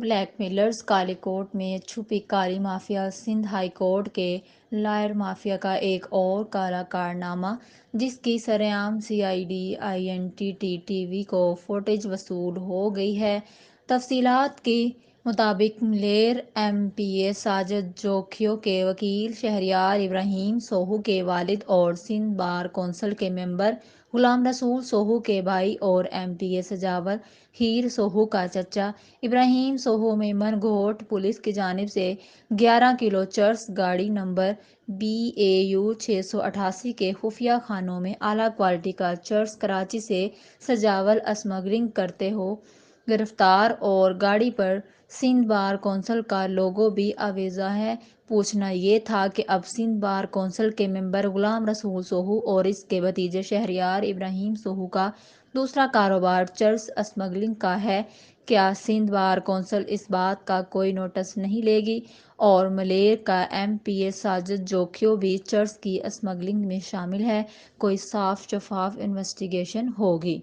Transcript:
Black mailers کالے کوٹ میں چھپی کالی مافیا سندھ ہائی کورٹ کے لائر مافیا کا ایک اور کالا کارنامہ جس کی سرعام CID ٹی وی کو فوٹیج وصول ہو گئی ہے۔ تفصیلات کے مطابق ملیر MPA ساجد جوکھیو کے وکیل شہریار ابراہیم سوہو کے والد اور سندھ بار کونسل کے ممبر غلام رسول سوہو کے بھائی اور MPA سجاول ہیر سوہو کا چچا ابراہیم سوہو میمن گھوٹ پولیس کی جانب سے 11 کلو چرس گاڑی نمبر BAU 688 کے خفیہ خانوں میں اعلیٰ کوالٹی کا چرس کراچی سے سجاول اسمگلنگ کرتے ہو گرفتار اور گاڑی پر سندھ بار کونسل کا لوگو بھی آویزاں ہے۔ پوچھنا یہ تھا کہ اب سندھ بار کونسل کے ممبر غلام رسول سوہو اور اس کے بھتیجے شہریار ابراہیم سوہو کا دوسرا کاروبار چرس اسمگلنگ کا ہے۔ کیا سندھ بار کونسل اس بات کا کوئی نوٹس نہیں لے گی اور ملیر کا MPA ساجد جوکھیو بھی چرس کی اسمگلنگ میں شامل ہے؟ کوئی صاف شفاف انویسٹیگیشن ہوگی۔